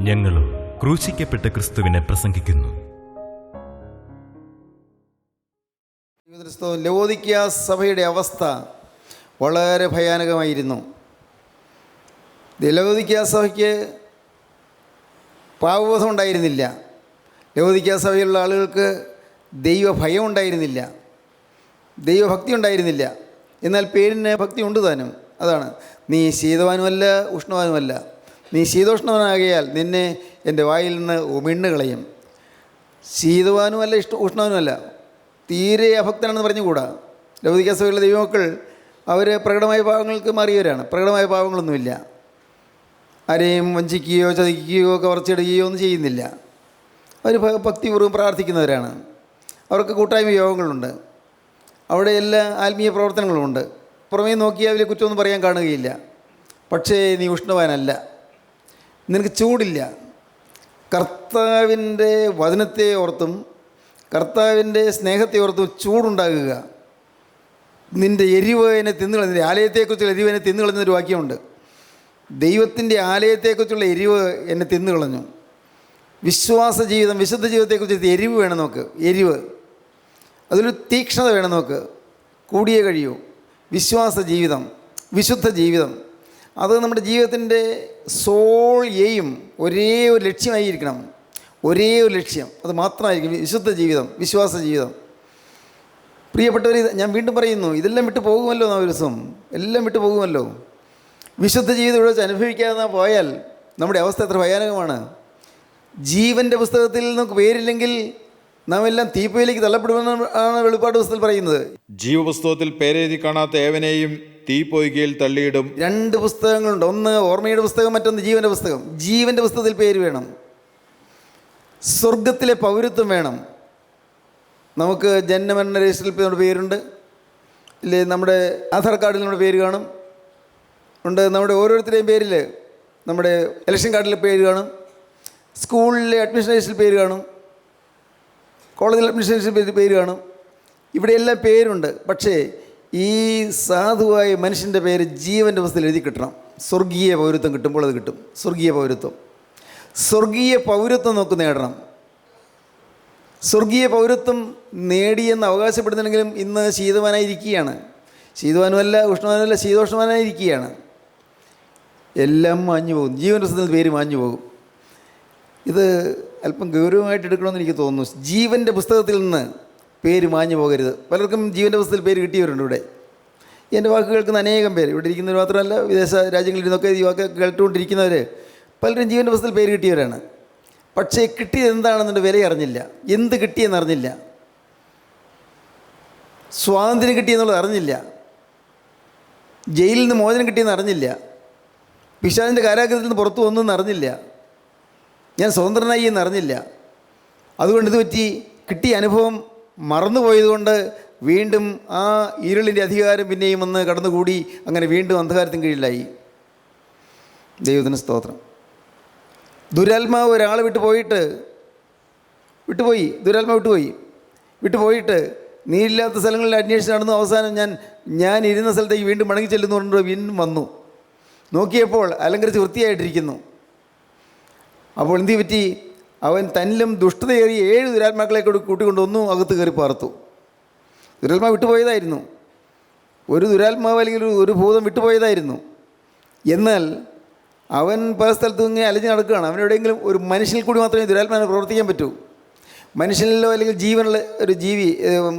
ഞങ്ങളും ക്രൂശിക്കപ്പെട്ട ക്രിസ്തുവിനെ പ്രസംഗിക്കുന്നു. ലവോദിക്ക സഭയുടെ അവസ്ഥ വളരെ ഭയാനകമായിരുന്നു. ലവോദിക്ക സഭയ്ക്ക് പാപബോധം ഉണ്ടായിരുന്നില്ല. ലവോദിക്ക സഭയിലുള്ള ആളുകൾക്ക് ദൈവഭയം ഉണ്ടായിരുന്നില്ല, ദൈവഭക്തി ഉണ്ടായിരുന്നില്ല. എന്നാൽ പേരിന് ഭക്തി ഉണ്ട് താനും. അതാണ്, നീ ശീതവാനുമല്ല ഉഷ്ണവാനുമല്ല, നീ ശീതോഷ്ണവനാകിയാൽ നിന്നെ എൻ്റെ വായിൽ നിന്ന് ഉമിണ്ണ് കളയും. ശീതവാനുമല്ല ഉഷ്ണവാനുമല്ല, തീരെ അഭക്തനാണെന്ന് പറഞ്ഞുകൂടാ. ലവോദിക്ക സഭയിലുള്ള ദൈവമക്കൾ അവർ പ്രകടമായ പാവങ്ങൾക്ക് മാറിയവരാണ്. പ്രകടമായ പാവങ്ങളൊന്നുമില്ല. ആരെയും വഞ്ചിക്കുകയോ ചതിക്കുകയോ കവർച്ചയിടുകയോ ഒന്നും ചെയ്യുന്നില്ല. അവർ ഭക്തിപൂർവ്വം പ്രാർത്ഥിക്കുന്നവരാണ്. അവർക്ക് കൂട്ടായ്മ യോഗങ്ങളുണ്ട്. അവിടെ എല്ലാ ആത്മീയ പ്രവർത്തനങ്ങളുമുണ്ട്. പുറമേ നോക്കിയാൽ വലിയ കുറ്റമൊന്നും പറയാൻ കാണുകയില്ല. പക്ഷേ നീ ഉഷ്ണവാനല്ല, നിനക്ക് ചൂടില്ല. കർത്താവിൻ്റെ വചനത്തെ ഓർത്തും കർത്താവിൻ്റെ സ്നേഹത്തെ ഓർത്തും ചൂടുണ്ടാകുക. നിൻ്റെ എരിവ് എന്നെ തിന്നുകളഞ്ഞ, ആലയത്തെക്കുറിച്ചുള്ള എരിവ് എന്നെ തിന്നുകളഞ്ഞൊരു വാക്യമുണ്ട്. ദൈവത്തിൻ്റെ ആലയത്തെക്കുറിച്ചുള്ള എരിവ് എന്നെ തിന്നുകളഞ്ഞു. വിശ്വാസ ജീവിതം, വിശുദ്ധ ജീവിതത്തെക്കുറിച്ച് എരിവ് വേണം നോക്ക്. എരിവ്, അതിലൊരു തീക്ഷ്ണത വേണം നോക്ക്. കൂടിയേ കഴിയൂ. വിശ്വാസ ജീവിതം, വിശുദ്ധ ജീവിതം, അത് നമ്മുടെ ജീവിതത്തിൻ്റെ സോൾ എയിം ഒരേ ഒരു ലക്ഷ്യമായിരിക്കണം. ഒരേ ഒരു ലക്ഷ്യം, അത് മാത്രമായിരിക്കും വിശുദ്ധ ജീവിതം, വിശ്വാസ ജീവിതം. പ്രിയപ്പെട്ടവർ, ഞാൻ വീണ്ടും പറയുന്നു, ഇതെല്ലാം വിട്ടു പോകുമല്ലോ. നാം ഒരു ദിവസം എല്ലാം വിട്ടു പോകുമല്ലോ. വിശുദ്ധ ജീവിതം ഇവിടെ വെച്ച് അനുഭവിക്കാതെ പോയാൽ നമ്മുടെ അവസ്ഥ എത്ര ഭയാനകമാണ്. ജീവൻ്റെ പുസ്തകത്തിൽ നമുക്ക് പേരില്ലെങ്കിൽ നാം എല്ലാം തീപ്പൊയിലേക്ക് തള്ളപ്പെടുമെന്ന് ആണ് വെളിപ്പാട് പുസ്തകത്തിൽ പറയുന്നത്. ജീവപുസ്തകത്തിൽ പേരെഴുതി കാണാത്ത ഏവനെയും തീപ്പൊയ്കയിൽ തള്ളിയിടും. 2 പുസ്തകങ്ങളുണ്ട്. ഒന്ന് ഓർമ്മയുടെ പുസ്തകം, മറ്റൊന്ന് ജീവൻ്റെ പുസ്തകം. ജീവൻ്റെ പുസ്തകത്തിൽ പേര് വേണം. സ്വർഗത്തിലെ പൗരത്വം വേണം. നമുക്ക് ജന്മമരണ രജിസ്റ്ററിൽ നമ്മുടെ പേരുണ്ട്, ഇല്ലേ? നമ്മുടെ ആധാർ കാർഡിൽ നമ്മുടെ പേര് കാണും, ഉണ്ട്. നമ്മുടെ ഓരോരുത്തരുടെയും പേരിൽ നമ്മുടെ ഇലക്ഷൻ കാർഡിൽ പേര് കാണും, സ്കൂളിലെ അഡ്മിഷൻ രജിസ്റ്ററിൽ പേര് കാണും, കോളേജിൽ അഡ്മിഷൻ രജിസ്റ്ററിൽ പേര് കാണും. ഇവിടെയെല്ലാം പേരുണ്ട്. പക്ഷേ ഈ സാധുവായ മനുഷ്യൻ്റെ പേര് ജീവൻ്റെ പുസ്തകത്തിൽ എഴുതി കിട്ടണം. സ്വർഗീയ പൗരത്വം കിട്ടുമ്പോൾ അത് കിട്ടും. സ്വർഗീയ പൗരത്വം, സ്വർഗീയ പൗരത്വം നമുക്ക് നേടണം. സ്വർഗീയ പൗരത്വം നേടിയെന്ന് അവകാശപ്പെടുന്നുണ്ടെങ്കിലും ഇന്ന് ശീതവാനായിരിക്കുകയാണ്. ശീതവാനുമല്ല ഉഷ്ണവാനുമല്ല, ശീതോഷ്ണവാനായിരിക്കുകയാണ്. എല്ലാം മാഞ്ഞു പോകും. ജീവൻ്റെ പുസ്തകത്തിൽ പേര് മാഞ്ഞു പോകും. ഇത് അല്പം ഗൗരവമായിട്ട് എടുക്കണമെന്ന് എനിക്ക് തോന്നുന്നു. ജീവൻ്റെ പുസ്തകത്തിൽ നിന്ന് പേര് മാഞ്ഞു പോകരുത്. പലർക്കും ജീവൻ്റെ പുസ്തകത്തിൽ പേര് കിട്ടിയവരുണ്ട് ഇവിടെ. എൻ്റെ വാക്ക് കേൾക്കുന്ന അനേകം പേര്, ഇവിടെ ഇരിക്കുന്നവർ മാത്രമല്ല, വിദേശ രാജ്യങ്ങളിൽ നിന്നൊക്കെ ഈ വാക്ക് കേട്ടുകൊണ്ടിരിക്കുന്നവർ പലരും ജീവൻ്റെ പുസ്തകത്തിൽ പേര് കിട്ടിയവരാണ്. പക്ഷേ കിട്ടിയത് എന്താണെന്നുണ്ട് വില അറിഞ്ഞില്ല. എന്ത് കിട്ടിയെന്ന് അറിഞ്ഞില്ല. സ്വാതന്ത്ര്യം കിട്ടിയെന്നുള്ളത് അറിഞ്ഞില്ല. ജയിലിൽ നിന്ന് മോചനം കിട്ടിയെന്ന് അറിഞ്ഞില്ല. പിശാചിൻ്റെ കാരാഗ്രഹത്തിൽ നിന്ന് പുറത്തു വന്നെന്ന് അറിഞ്ഞില്ല. ഞാൻ സ്വതന്ത്രനായി എന്ന് അറിഞ്ഞില്ല. അതുകൊണ്ട് ഇത് പറ്റി, കിട്ടിയ അനുഭവം മറന്നുപോയതുകൊണ്ട് വീണ്ടും ആ ഇരുളിൻ്റെ അധികാരം പിന്നെയും വന്ന് കടന്നുകൂടി. അങ്ങനെ വീണ്ടും അന്ധകാരത്തിന് കീഴിലായി. ദൈവത്തിന് സ്തോത്രം. ദുരാത്മാവ് ഒരാളെ വിട്ടുപോയിട്ട് നീരില്ലാത്ത സ്ഥലങ്ങളിൽ അന്വേഷിച്ച് നടന്നു. അവസാനം ഞാൻ ഇരുന്ന സ്ഥലത്തേക്ക് വീണ്ടും മടങ്ങി ചെല്ലുന്നുണ്ട്. വീണ്ടും വന്നു നോക്കിയപ്പോൾ അലങ്കരിച്ച് വൃത്തിയായിട്ടിരിക്കുന്നു. അപ്പോൾ എന്ത് പറ്റി? അവൻ തന്നിലും ദുഷ്ടതയേറിയ 7 ദുരാത്മാക്കളെ കൂട്ടിക്കൊണ്ടൊന്നും അകത്ത് കയറി പാർത്തു. ദുരാത്മാവ് വിട്ടുപോയതായിരുന്നു. ഒരു ദുരാത്മാവ് അല്ലെങ്കിൽ ഒരു ഭൂതം വിട്ടുപോയതായിരുന്നു. എന്നാൽ അവൻ പല സ്ഥലത്തും ഇങ്ങനെ അലഞ്ഞ് നടക്കുകയാണ്. അവനെവിടെയെങ്കിലും ഒരു മനുഷ്യനിൽ കൂടി മാത്രമേ ദുരാത്മാവിനെ പ്രവർത്തിക്കാൻ പറ്റൂ. മനുഷ്യനിലോ അല്ലെങ്കിൽ ജീവനുള്ള ഒരു ജീവി,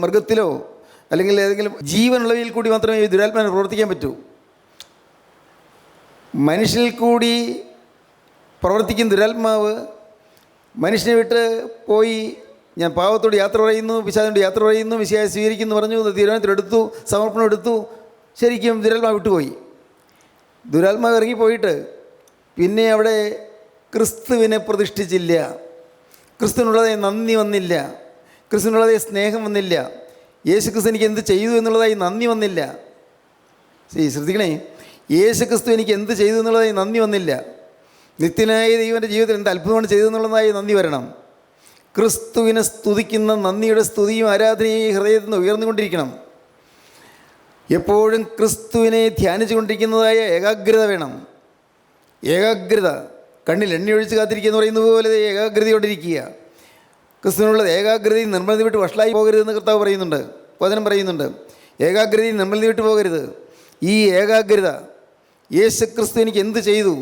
മൃഗത്തിലോ അല്ലെങ്കിൽ ഏതെങ്കിലും ജീവനുള്ളവയിൽ കൂടി മാത്രമേ ഈ ദുരാത്മാവിന് പ്രവർത്തിക്കാൻ പറ്റൂ. മനുഷ്യനിൽ കൂടി പ്രവർത്തിക്കുന്ന ദുരാത്മാവ് മനുഷ്യനെ വിട്ട് പോയി ഞാൻ പാവത്തോട് യാത്ര പറയുന്നു, പിശാചിനോട് യാത്ര പറയുന്നു, മിശിഹായെ സ്വീകരിക്കുന്നു പറഞ്ഞു, തീരുമാനത്തിലെടുത്തു, സമർപ്പണം എടുത്തു, ശരിക്കും ദുരാത്മാവ് വിട്ടുപോയി. ദുരാത്മാവ് ഇറങ്ങിപ്പോയിട്ട് പിന്നെ അവിടെ ക്രിസ്തുവിനെ പ്രതിഷ്ഠിച്ചില്ല, ക്രിസ്തുവിനുള്ളതായി നന്ദി വന്നില്ല, ക്രിസ്തുവിനുള്ളതായി സ്നേഹം വന്നില്ല, യേശു ക്രിസ്തു എനിക്ക് എന്ത് ചെയ്തു എന്നുള്ളതായി നന്ദി വന്നില്ല. ശ്രദ്ധിക്കണേ, യേശു ക്രിസ്തു എനിക്ക് എന്ത് ചെയ്തു എന്നുള്ളതായി നന്ദി വന്നില്ല. നിത്യനായ ദൈവൻ്റെ ജീവിതത്തിൽ എന്ത് അത്ഭുതമാണ് ചെയ്തതെന്നുള്ളതായി നന്ദി വരണം. ക്രിസ്തുവിനെ സ്തുതിക്കുന്ന നന്ദിയുടെ സ്തുതിയും ആരാധനയും ഹൃദയത്തിൽ നിന്ന് ഉയർന്നുകൊണ്ടിരിക്കണം. എപ്പോഴും ക്രിസ്തുവിനെ ധ്യാനിച്ചു കൊണ്ടിരിക്കുന്നതായ ഏകാഗ്രത വേണം. ഏകാഗ്രത, കണ്ണിൽ എണ്ണ ഒഴിച്ച് കാത്തിരിക്കുക എന്ന് പറയുന്നത് പോലെ ഏകാഗ്രതയോടിരിക്കുക. ക്രിസ്തുവിനുള്ള ഏകാഗ്രതയും നിർമ്മലത വിട്ട് വഷളായി പോകരുതെന്ന് കർത്താവ് പറയുന്നുണ്ട്, വചനം പറയുന്നുണ്ട്. ഏകാഗ്രതയും നിർമ്മലത വിട്ട് പോകരുത്. ഈ ഏകാഗ്രത, യേശു ക്രിസ്തു എനിക്ക് എന്ത് ചെയ്തു,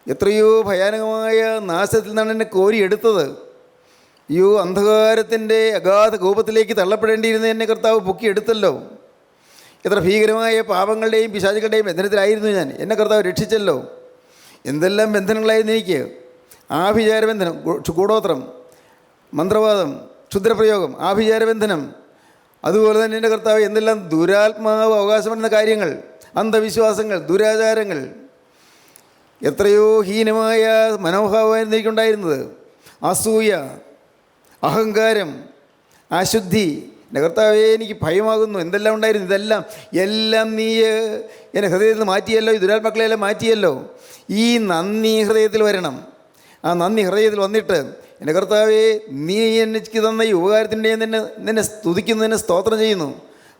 എത്രയോ ഭയാനകമായ നാശത്തിൽ നിന്നാണ് എന്നെ കോരിയെടുത്തത്, അയ്യോ അന്ധകാരത്തിൻ്റെ അഗാധ കോപത്തിലേക്ക് തള്ളപ്പെടേണ്ടിയിരുന്ന എന്നെ കർത്താവ് പൊക്കിയെടുത്തല്ലോ, എത്ര ഭീകരമായ പാപങ്ങളുടെയും പിശാചുകളുടെയും ബന്ധനത്തിലായിരുന്നു ഞാൻ, എന്നെ കർത്താവ് രക്ഷിച്ചല്ലോ. എന്തെല്ലാം ബന്ധനങ്ങളായിരുന്നു എനിക്ക്. ആഭിചാരബന്ധനം, കൂടോത്രം, മന്ത്രവാദം, ക്ഷുദ്രപ്രയോഗം, ആഭിചാരബന്ധനം, അതുപോലെ തന്നെ എൻ്റെ കർത്താവ് എന്തെല്ലാം ദുരാത്മാവ് അവകാശപ്പെടുന്ന കാര്യങ്ങൾ, അന്ധവിശ്വാസങ്ങൾ, ദുരാചാരങ്ങൾ, എത്രയോ ഹീനമായ മനോഭാവമായിരുന്നു എനിക്കുണ്ടായിരുന്നത്. അസൂയ, അഹങ്കാരം, അശുദ്ധി. എൻ്റെ കർത്താവേ എനിക്ക് ഭയമാകുന്നു, എന്തെല്ലാം ഉണ്ടായിരുന്നു. എല്ലാം നീ എൻ്റെ ഹൃദയത്തിൽ നിന്ന് മാറ്റിയല്ലോ, ഈ ദുരാത്മാക്കളെല്ലാം മാറ്റിയല്ലോ. ഈ നന്ദി ഹൃദയത്തിൽ വരണം. ആ നന്ദി ഹൃദയത്തിൽ വന്നിട്ട് എൻ്റെ കർത്താവേ നീ എനിക്ക് തന്ന ഈ ഉപകാരത്തിൻ്റെ നിന്നെ സ്തുതിക്കുന്നു, നിന്നെ സ്തോത്രം ചെയ്യുന്നു.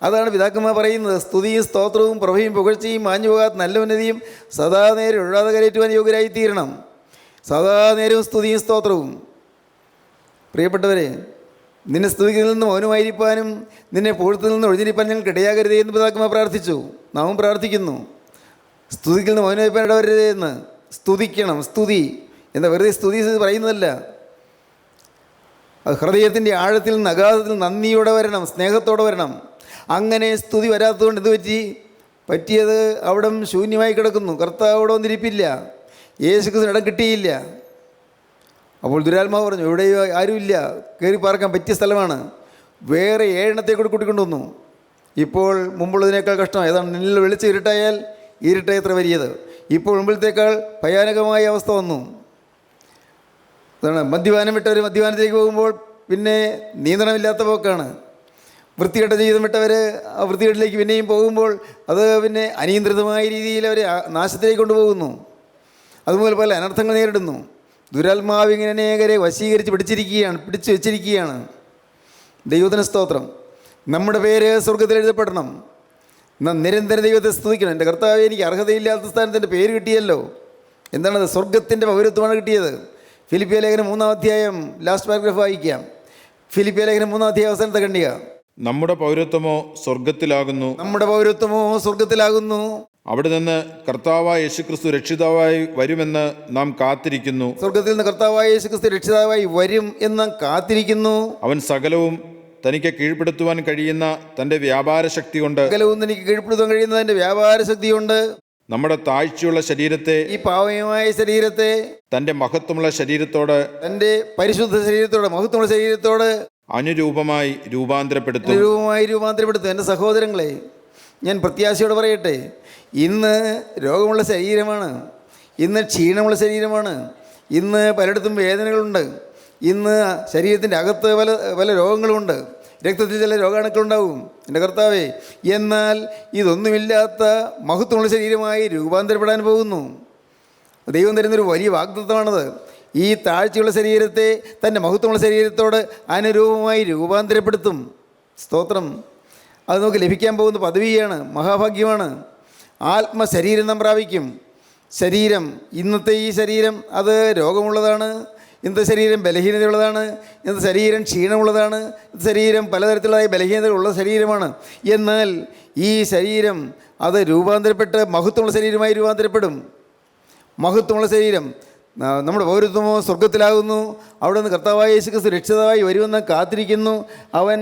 അതാണ് പിതാക്കന്മാർ പറയുന്നത്, സ്തുതിയും സ്തോത്രവും പ്രഭയും പുകഴ്ചയും മാഞ്ഞു പോകാത്ത നല്ല ഉന്നതിയും സദാ നേരം ഒഴാതെ കരയറ്റുവാൻ യോഗ്യരായിത്തീരണം. സദാ നേരവും സ്തുതിയും സ്തോത്രവും. പ്രിയപ്പെട്ടവരെ, നിന്നെ സ്തുതിക്കുന്നതിൽ നിന്ന് മൗനമായിരിക്കാനും നിന്നെ പുകഴ്ത്തിൽ നിന്ന് ഒഴിഞ്ഞിരിക്കാൻ ഞങ്ങൾക്ക് ഇടയാകരുതേ എന്ന് പിതാക്കന്മാർ പ്രാർത്ഥിച്ചു. നാമും പ്രാർത്ഥിക്കുന്നു, സ്തുതിക്കുന്ന നിന്ന് മൗനമായിരിക്കാൻ ഇടവരുതേ എന്ന്. സ്തുതിക്കണം. സ്തുതി എന്താ വെറുതെ സ്തുതി പറയുന്നതല്ല, അത് ഹൃദയത്തിൻ്റെ ആഴത്തിൽ നിന്ന് അഗാധത്തിൽ നന്ദിയോടെ വരണം, സ്നേഹത്തോടെ വരണം. അങ്ങനെ സ്തുതി വരാത്തതുകൊണ്ട് എന്ത് പറ്റിയത് അവിടം ശൂന്യമായി കിടക്കുന്നു. കർത്താവ് അവിടെ വന്നിരിപ്പില്ല, യേശുക്രിസ്തുവിന് ഇടം കിട്ടിയില്ല. അപ്പോൾ ദുരാത്മാവ് പറഞ്ഞു, ഇവിടെ ആരുമില്ല, കയറി പാർക്കാൻ പറ്റിയ സ്ഥലമാണ്. വേറെ 7 എണ്ണത്തെ കൂടി കൂട്ടിക്കൊണ്ടുവന്നു. ഇപ്പോൾ മുമ്പുള്ളതിനേക്കാൾ കഷ്ടം. ഏതാണ് നിന്നിൽ വെളിച്ചം ഇരുട്ടായാൽ ഇരുട്ട് എത്ര വലിയത്. ഇപ്പോൾ മുമ്പിലത്തേക്കാൾ ഭയാനകമായ അവസ്ഥ വന്നു. അതാണ് മദ്യപാനം വിട്ടവർ മദ്യപാനത്തിലേക്ക് പോകുമ്പോൾ പിന്നെ നിയന്ത്രണമില്ലാത്ത പോക്കാണ്. വൃത്തികെട്ട ജീവിതം വിട്ടവർ ആ വൃത്തികെട്ടിലേക്ക് പിന്നെയും പോകുമ്പോൾ അത് പിന്നെ അനിയന്ത്രിതമായ രീതിയിൽ അവർ നാശത്തിലേക്ക് കൊണ്ടുപോകുന്നു. അതുപോലെ പല അനർത്ഥങ്ങൾ നേരിടുന്നു. ദുരാത്മാവ് ഇങ്ങനെ അനേകരെ വശീകരിച്ച് പിടിച്ചു വെച്ചിരിക്കുകയാണ്. ദൈവത്തിന് സ്തോത്രം. നമ്മുടെ പേര് സ്വർഗത്തിൽ എഴുതപ്പെടണം. നാം നിരന്തരം ദൈവത്തെ സ്തുതിക്കണം. എൻ്റെ കർത്താവേ എനിക്ക് അർഹതയില്ലാത്ത സ്ഥാനത്ത് എൻ്റെ പേര് കിട്ടിയല്ലോ. എന്താണത്? സ്വർഗത്തിൻ്റെ പൗരത്വമാണ് കിട്ടിയത്. ഫിലിപ്പിയ ലേഖനം 3-ാം അധ്യായം ലാസ്റ്റ് പാരഗ്രാഫ് വായിക്കാം. ഫിലിപ്പിയ ലേഖനം 3-ാം അധ്യായം അവസാനത്തെ ഖണ്ഡിക. നമ്മുടെ പൗരത്വമോ സ്വർഗത്തിലാകുന്നു. നമ്മുടെ പൗരത്വമോ സ്വർഗത്തിലാകുന്നു. അവിടെ നിന്ന് കർത്താവായ യേശുക്രിസ്തു രക്ഷിതാവായി വരുമെന്ന് നാം കാത്തിരിക്കുന്നു. സ്വർഗത്തിൽ നിന്ന് കർത്താവായ യേശുക്രിസ്തു രക്ഷിതാവായി വരും എന്ന് കാത്തിരിക്കുന്നു. അവൻ സകലവും തനിക്ക് കീഴ്പ്പെടുത്തുവാൻ കഴിയുന്ന തൻ്റെ വ്യാപാര ശക്തി കൊണ്ട് തനിക്ക് കീഴ്പ്പെടുത്താൻ കഴിയുന്ന തൻ്റെ വ്യാപാര ശക്തി കൊണ്ട് നമ്മുടെ താഴ്ചയുള്ള ശരീരത്തെ, ഈ പാവമായ ശരീരത്തെ, തൻ്റെ മഹത്വമുള്ള ശരീരത്തോട്, തൻ്റെ പരിശുദ്ധ ശരീരത്തോട്, മഹത്വമുള്ള ശരീരത്തോട് അനുരൂപമായി രൂപാന്തരപ്പെടുത്തും. എൻ്റെ സഹോദരങ്ങളെ, ഞാൻ പ്രത്യാശയോടെ പറയട്ടെ, ഇന്ന് രോഗമുള്ള ശരീരമാണ്, ഇന്ന് ക്ഷീണമുള്ള ശരീരമാണ്, ഇന്ന് പലയിടത്തും വേദനകളുണ്ട്, ഇന്ന് ശരീരത്തിൻ്റെ അകത്ത് പല രോഗങ്ങളുമുണ്ട്, രക്തത്തിൽ ചില രോഗാണുക്കളുണ്ടാവും. എൻ്റെ കർത്താവേ, എന്നാൽ ഇതൊന്നുമില്ലാത്ത മഹത്വമുള്ള ശരീരമായി രൂപാന്തരപ്പെടാൻ പോകുന്നു. ദൈവം തരുന്നൊരു വലിയ വാഗ്ദത്തമാണത്. ഈ താഴ്ചയുള്ള ശരീരത്തെ തൻ്റെ മഹത്വമുള്ള ശരീരത്തോട് അനുരൂപമായി രൂപാന്തരപ്പെടുത്തും. സ്തോത്രം. അത് നമുക്ക് ലഭിക്കാൻ പോകുന്ന പദവിയാണ്, മഹാഭാഗ്യമാണ്. ആത്മശരീരം നാം പ്രാപിക്കും. ശരീരം, ഇന്നത്തെ ഈ ശരീരം അത് രോഗമുള്ളതാണ്, ഇന്നത്തെ ശരീരം ബലഹീനതയുള്ളതാണ്, ഇന്നത്തെ ശരീരം ക്ഷീണമുള്ളതാണ്, ഇന്നത്തെ ശരീരം പലതരത്തിലുള്ള ബലഹീനതകളുള്ള ശരീരമാണ്. എന്നാൽ ഈ ശരീരം അത് രൂപാന്തരപ്പെട്ട് മഹത്വമുള്ള ശരീരമായി രൂപാന്തരപ്പെടും. മഹത്വമുള്ള ശരീരം, നമ്മുടെ പൗരത്വമോ സ്വർഗത്തിലാകുന്നു. അവിടെ നിന്ന് കർത്താവായ യേശുക്രിസ്തു രക്ഷിതാവായി വരുമെന്ന് കാത്തിരിക്കുന്നു. അവൻ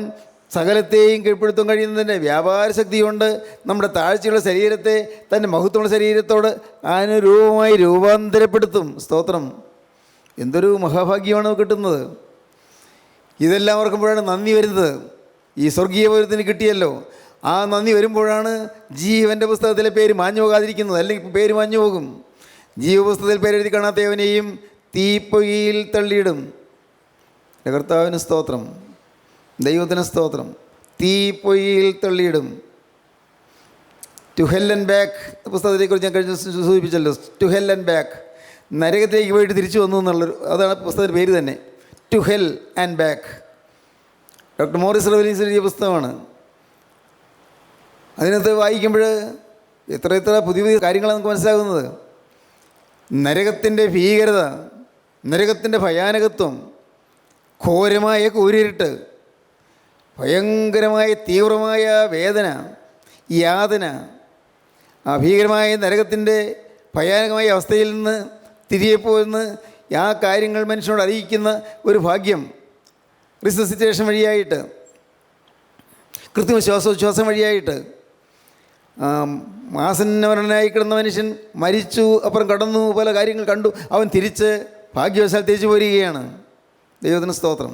സകലത്തെയും കീഴ്പ്പെടുത്താൻ കഴിയുന്നതിൻ്റെ വ്യാപാര ശക്തിയുണ്ട്. നമ്മുടെ താഴ്ചയുള്ള ശരീരത്തെ തൻ്റെ മഹത്വമുള്ള ശരീരത്തോട് അനുരൂപമായി രൂപാന്തരപ്പെടുത്തും. സ്തോത്രം! എന്തൊരു മഹാഭാഗ്യമാണ് കിട്ടുന്നത്. ഇതെല്ലാം ഓർക്കുമ്പോഴാണ് നന്ദി വരുന്നത്. ഈ സ്വർഗീയ പൗരത്തിന് കിട്ടിയല്ലോ. ആ നന്ദി വരുമ്പോഴാണ് ജീവൻ്റെ പുസ്തകത്തിലെ പേര് മാഞ്ഞു പോകാതിരിക്കുന്നത്. അല്ലെങ്കിൽ പേര് മാഞ്ഞു പോകും. ജീവപുസ്തകത്തിൽ പേരെഴുതി കാണാത്തവനെയും തീപ്പൊയ്യിൽ തള്ളിയിടും. കർത്താവിന് സ്തോത്രം, ദൈവത്തിന് സ്തോത്രം. തീപ്പൊയ്യിൽ തള്ളിയിടും. ടു ഹെൽ ആൻഡ് ബാക്ക് പുസ്തകത്തെക്കുറിച്ച് ഞാൻ കഴിഞ്ഞ സൂചിപ്പിച്ചല്ലോ. ടു ഹെൽ ആൻഡ് ബാക്ക്, നരകത്തിലേക്ക് പോയിട്ട് തിരിച്ചു വന്നു എന്നുള്ളൊരു, അതാണ് പുസ്തകത്തിൻ്റെ പേര് തന്നെ, to hell and back. Doctor Maurice Rawlings എഴുതിയ പുസ്തകമാണ്. അതിനകത്ത് വായിക്കുമ്പോൾ എത്ര പുതിയ പുതിയ കാര്യങ്ങളാണ് നമുക്ക് മനസ്സിലാകുന്നത്. നരകത്തിൻ്റെ ഭീകരത, നരകത്തിൻ്റെ ഭയാനകത്വം, ഘോരമായ കൂരിരുട്ട്, ഭയങ്കരമായ തീവ്രമായ വേദന, യാതന, ആ ഭീകരമായ നരകത്തിൻ്റെ ഭയാനകമായ അവസ്ഥയിൽ നിന്ന് തിരികെ പോയെന്ന് ആ കാര്യങ്ങൾ മനുഷ്യനോട് അറിയിക്കുന്ന ഒരു ഭാഗ്യം റിസസിറ്റേഷൻ വഴിയായിട്ട്, കൃത്രിമ ശ്വാസോച്ഛ്വാസം വഴിയായിട്ട്. ആസന്നമരണനായി കിടന്ന മനുഷ്യൻ മരിച്ചു, അപ്പുറം കടന്നു, പല കാര്യങ്ങൾ കണ്ടു, അവൻ തിരിച്ച് ഭാഗ്യവശാൽ തിരിച്ചു പോരുകയാണ്. ദൈവത്തിന് സ്തോത്രം.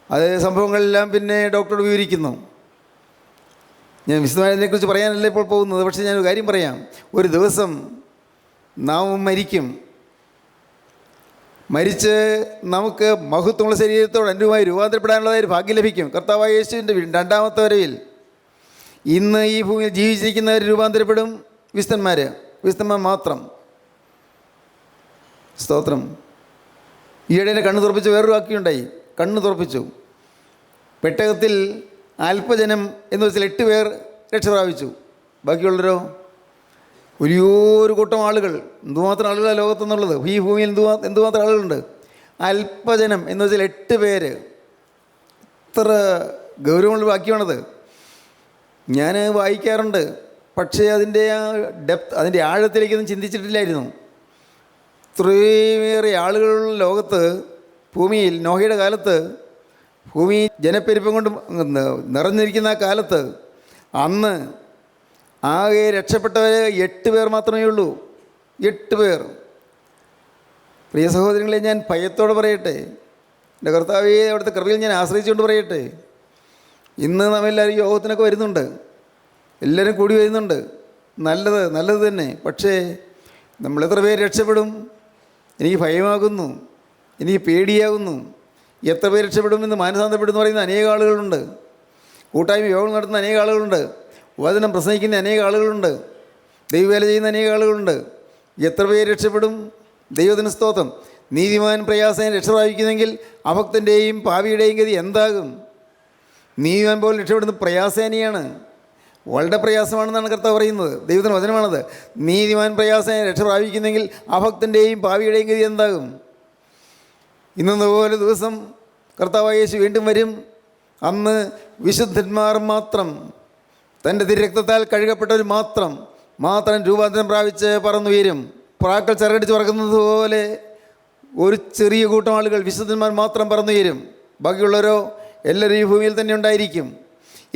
അത് സംഭവങ്ങളെല്ലാം പിന്നെ ഡോക്ടറോട് വിവരിക്കുന്നു. ഞാൻ വിശദമായതിനെക്കുറിച്ച് പറയാനല്ല ഇപ്പോൾ പോകുന്നത്. പക്ഷേ ഞാനൊരു കാര്യം പറയാം. ഒരു ദിവസം നാം മരിക്കും. മരിച്ച് നമുക്ക് മഹത്വമുള്ള ശരീരത്തോട് അനുരൂപമായി രൂപാന്തരപ്പെടാനുള്ളതായ ഒരു ഭാഗ്യം ലഭിക്കും. കർത്താവായ യേശുവിൻ്റെ രണ്ടാമത്തെ വരവിൽ ഇന്ന് ഈ ഭൂമിയിൽ ജീവിച്ചിരിക്കുന്നവർ രൂപാന്തരപ്പെടും. വിശുദ്ധന്മാർ മാത്രം. സ്തോത്രം. ഈയിടെ കണ്ണ് തുറപ്പിച്ച് വേറൊരു വാക്യമുണ്ടായി. കണ്ണ് തുറപ്പിച്ചു. പെട്ടകത്തിൽ അല്പജനം എന്ന് വെച്ചാൽ 8 പേർ രക്ഷ പ്രാപിച്ചു. ബാക്കിയുള്ളവരോ വലിയൊരു കൂട്ടം ആളുകൾ. എന്തുമാത്രം ആളുകളാണ് ലോകത്തെന്നുള്ളത്. ഈ ഭൂമിയിൽ എന്തുമാത്രം ആളുകളുണ്ട്. അല്പജനം എന്ന് വെച്ചാൽ 8 പേര്. എത്ര ഗൗരവമുള്ള വാക്യമാണത്. ഞാൻ വായിക്കാറുണ്ട്. പക്ഷേ അതിൻ്റെ ആ ഡെപ്ത്, അതിൻ്റെ ആഴത്തിലേക്കൊന്നും ചിന്തിച്ചിട്ടില്ലായിരുന്നു. ഇത്രയേറെ ആളുകളുള്ള ലോകത്ത്, ഭൂമിയിൽ, നോഹയുടെ കാലത്ത്, ഭൂമി ജനപ്പെരുപ്പം കൊണ്ട് നിറഞ്ഞിരിക്കുന്ന ആ കാലത്ത്, അന്ന് ആകെ രക്ഷപ്പെട്ടവർ 8 പേർ മാത്രമേ ഉള്ളൂ. 8 പേർ. പ്രിയ സഹോദരങ്ങളെ, ഞാൻ ഭയത്തോടെ പറയട്ടെ, എൻ്റെ കർത്താവേ അവിടുത്തെ കൃപയിൽ ഞാൻ ആശ്രയിച്ചുകൊണ്ട് പറയട്ടെ, ഇന്ന് നമ്മെല്ലാവരും യോഗത്തിനൊക്കെ വരുന്നുണ്ട്, എല്ലാവരും കൂടി വരുന്നുണ്ട്. നല്ലത് തന്നെ. പക്ഷേ നമ്മളെത്ര പേര് രക്ഷപ്പെടും? എനിക്ക് ഭയമാകുന്നു, എനിക്ക് പേടിയാകുന്നു. എത്ര പേര് രക്ഷപ്പെടുമെന്ന് മാനസാന്തരപ്പെടുമെന്ന് പറയുന്ന അനേക ആളുകളുണ്ട്. കൂട്ടായ്മ യോഗം നടത്തുന്ന അനേക ആളുകളുണ്ട്. വചനം പ്രസംഗിക്കുന്ന അനേക ആളുകളുണ്ട്. ദൈവവേല ചെയ്യുന്ന അനേക ആളുകളുണ്ട്. എത്ര പേര് രക്ഷപ്പെടും? ദൈവത്തിന് സ്തോത്രം. നീതിമാൻ പ്രയാസം രക്ഷ പ്രാപിക്കുന്നെങ്കിൽ അഭക്തൻ്റെയും പാപിയുടെയും ഗതി എന്താകും? നീതിമാൻ പോലും രക്ഷപ്പെടുന്ന പ്രയാസേനയാണ്. വളരെ പ്രയാസമാണെന്നാണ് കർത്താവ് പറയുന്നത്. ദൈവത്തിന് വചനമാണത്. നീതിമാൻ പ്രയാസം രക്ഷ പ്രാപിക്കുന്നെങ്കിൽ അഭക്തൻ്റെയും പാപിയുടെയും ഗതി എന്താകും? ഇന്നതുപോലെ ദിവസം കർത്താവായ യേശു വീണ്ടും വരും. അന്ന് വിശുദ്ധന്മാർ മാത്രം, തൻ്റെ തിരക്തത്താൽ കഴുകപ്പെട്ടവർ മാത്രം രൂപാന്തരം പ്രാപിച്ച് പറന്നുയരും. പ്രാക്കൾ ചിറകടിച്ച് പറക്കുന്നത് പോലെ ഒരു ചെറിയ കൂട്ടം ആളുകൾ, വിശുദ്ധന്മാർ മാത്രം പറന്നുയരും. ബാക്കിയുള്ളവരോ എല്ലാവരും ഈ ഭൂമിയിൽ തന്നെ ഉണ്ടായിരിക്കും.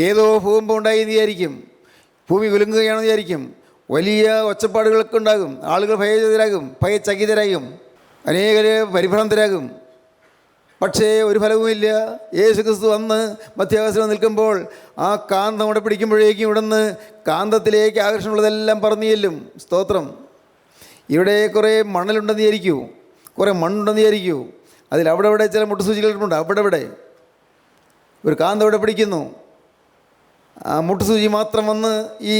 ഏതോ ഭൂകമ്പം ഉണ്ടായി വിചാരിക്കും, ഭൂമി കുലുങ്ങുകയാണെന്ന് വിചാരിക്കും. വലിയ ഒച്ചപ്പാടുകളൊക്കെ ഉണ്ടാകും. ആളുകൾ ഭയചകിതരാകും, അനേകർ പരിഭ്രാന്തരാകും. പക്ഷേ ഒരു ഫലവുമില്ല. യേശുക്രിസ്തു വന്ന് മധ്യാകാശത്തിൽ നിൽക്കുമ്പോൾ ആ കാന്തം അവിടെ പിടിക്കുമ്പോഴേക്കും ഇവിടുന്ന് കാന്തത്തിലേക്ക് ആകർഷണമുള്ളതെല്ലാം പറന്നു ചെല്ലും. സ്തോത്രം. ഇവിടെ കുറേ മണലുണ്ടെന്ന് വിചാരിക്കൂ, കുറേ മണ്ണുണ്ടെന്ന് വിചാരിക്കൂ. അതിലവിടെ ചില മുട്ടുസൂചികളുണ്ട്. അവിടെ ഒരു കാന്തം അവിടെ പിടിക്കുന്നു. ആ മുട്ടുസൂചി മാത്രം വന്ന് ഈ